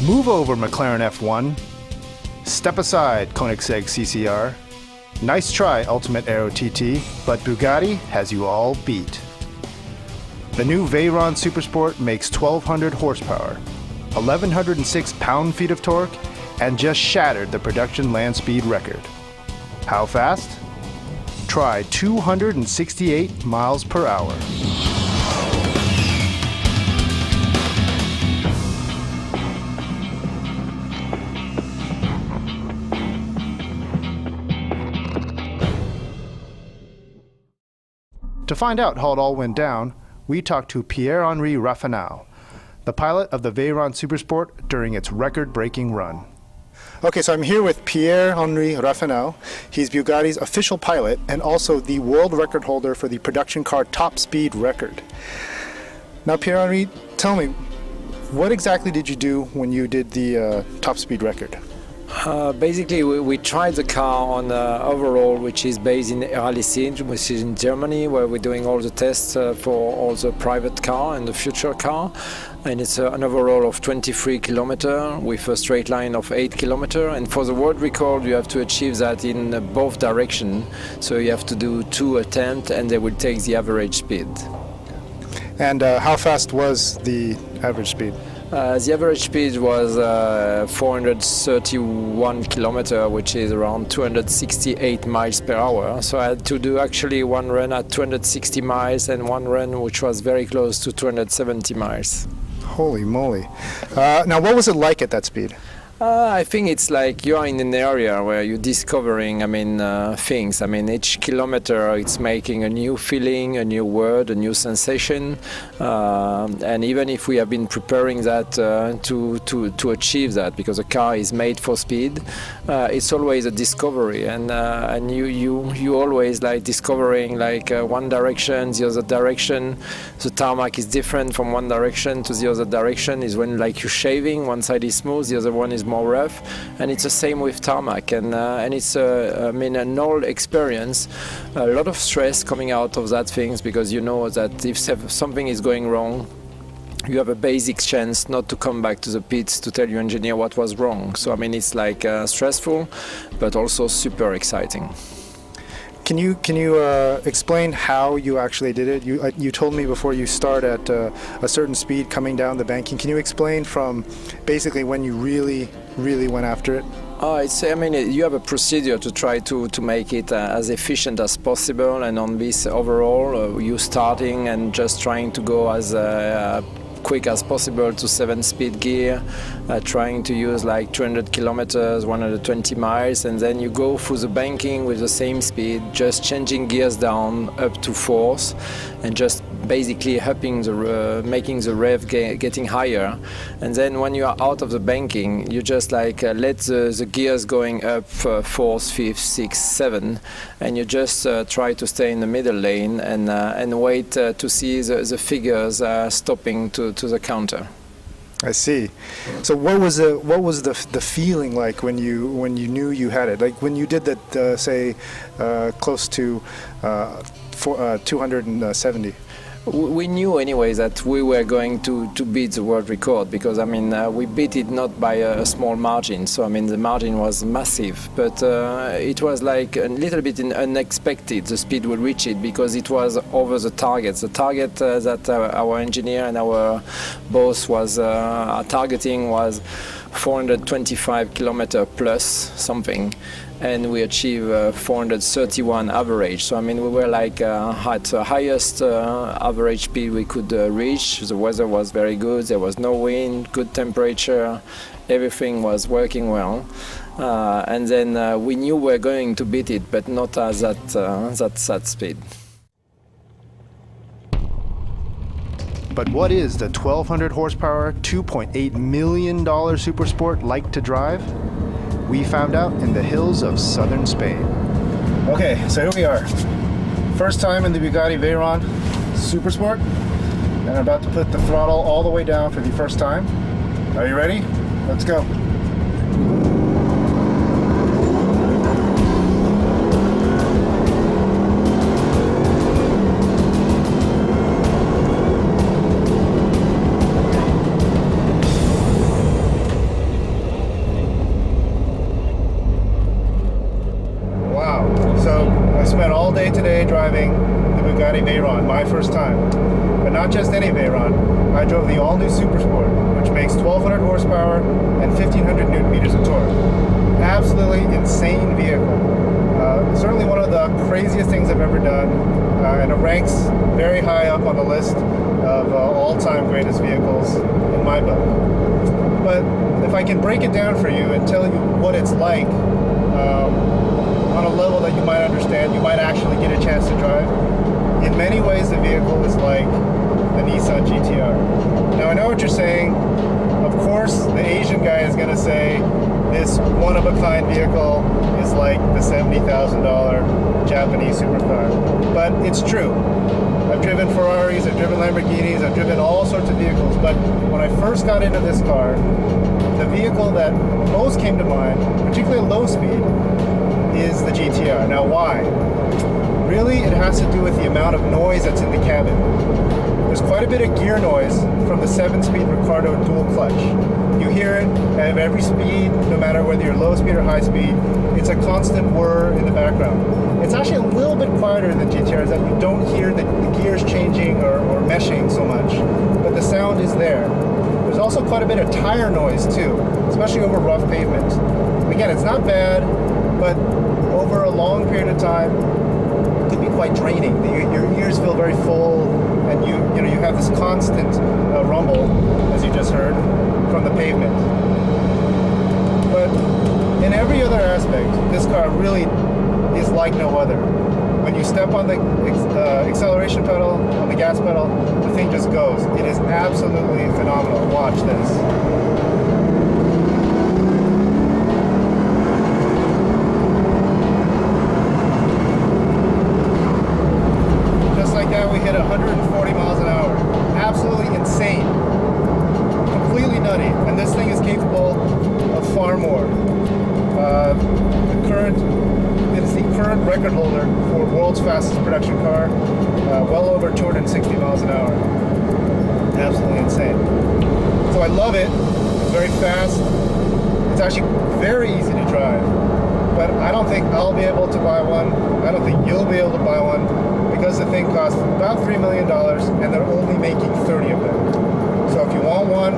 Move over, McLaren F1. Step aside, Koenigsegg CCR. Nice try, Ultimate Aero TT, but Bugatti has you all beat. The new Veyron Super Sport makes 1,200 horsepower, 1,106 pound-feet of torque, and just shattered the production land speed record. How fast? Try 268 miles per hour. To find out how it all went down, we talked to Pierre-Henri Raffinal, the pilot of the Veyron Super Sport during its record-breaking run. Okay, so I'm here with Pierre-Henri Raffinal. He's Bugatti's official pilot and also the world record holder for the production car top speed record. Now, Pierre-Henri, tell me, what exactly did you do when you did the top speed record? Basically, we tried the car on overall, which is based in Erlising, which is in Germany, where we're doing all the tests for all the private car and the future car. And it's an overall of 23 kilometers with a straight line of 8 kilometers. And for the world record, you have to achieve that in both directions. So you have to do 2 attempts, and they will take the average speed. And how fast was the average speed? The average speed was 431 kilometers, which is around 268 miles per hour. So I had to do actually one run at 260 miles and one run which was very close to 270 miles. Holy moly. Now, what was it like at that speed? I think it's like you are in an area where you're discovering, things. Each kilometer it's making a new feeling, a new word, a new sensation. And even if we have been preparing that to achieve that, because a car is made for speed, it's always a discovery. And you always like discovering one direction, the other direction. The tarmac is different from one direction to the other direction. Is when like you're shaving, one side is smooth, the other one is more rough, and it's the same with tarmac, and it's an old experience, a lot of stress coming out of that things, because you know that if something is going wrong, you have a basic chance not to come back to the pits to tell your engineer what was wrong. So it's like stressful, but also super exciting. Can you explain how you actually did it? You told me before you start at a certain speed coming down the banking. Can you explain from basically when you really went after it? You have a procedure to try to make it as efficient as possible, and on this overall, you starting and just trying to go as quick as possible to 7-speed gear, trying to use like 200 kilometers, 120 miles, and then you go through the banking with the same speed, just changing gears down up to 4th, and just basically making the rev getting higher. And then when you are out of the banking, you just let the gears going up 4th, 5th, 6th, 7th, and you just try to stay in the middle lane and wait to see the figures stopping to the counter. I see. So what was the feeling like when you knew you had it? Like when you did that, close to 270. We knew anyway that we were going to beat the world record, because we beat it not by a small margin. So the margin was massive, but it was like a little bit unexpected. The speed would reach it because it was over the target. The target that our engineer and our boss was targeting was 425 kilometer plus something, and we achieved 431 average. So we were like at the highest average speed we could reach. The weather was very good, there was no wind, good temperature, everything was working well. And then we knew we were going to beat it, but not at that speed. But what is the 1,200 horsepower, $2.8 million Super Sport like to drive? We found out in the hills of southern Spain. Okay, so here we are. First time in the Bugatti Veyron Super Sport, and I'm about to put the throttle all the way down for the first time. Are you ready? Let's go. driving the Bugatti Veyron, my first time. But not just any Veyron. I drove the all-new Super Sport, which makes 1,200 horsepower and 1,500 newton meters of torque. Absolutely insane vehicle. Certainly one of the craziest things I've ever done, and it ranks very high up on the list of all-time greatest vehicles in my book. But if I can break it down for you and tell you what it's like on a level that you might understand, you might actually get a chance to drive. In many ways, the vehicle is like the Nissan GTR. Now, I know what you're saying. Of course, the Asian guy is going to say this one-of-a-kind vehicle is like the $70,000 Japanese supercar. But it's true. I've driven Ferraris, I've driven Lamborghinis, I've driven all sorts of vehicles. But when I first got into this car, the vehicle that most came to mind, particularly at low speed, is the GTR. Now, why? Really, it has to do with the amount of noise that's in the cabin. There's quite a bit of gear noise from the 7-speed Ricardo dual clutch. You hear it at every speed, no matter whether you're low speed or high speed. It's a constant whir in the background. It's actually a little bit quieter than GTRs, that you don't hear the gears changing or meshing so much, but the sound is there. There's also quite a bit of tire noise too, especially over rough pavement. Again, it's not bad, but over a long period of time, it could be quite draining. Your ears feel very full, and you have this constant rumble, as you just heard, from the pavement. But in every other aspect, this car really is like no other. When you step on the acceleration pedal, on the gas pedal, the thing just goes. It is absolutely phenomenal. Watch this. We hit 140 miles an hour. Absolutely insane. Completely nutty. And this thing is capable of far more. It is the current record holder for world's fastest production car, well over 260 miles an hour. Absolutely insane. So I love it. It's very fast. It's actually very easy to drive. But I don't think I'll be able to buy one. I don't think you'll be able to buy one, because the thing costs about $3 million and they're only making 30 of them. So if you want one,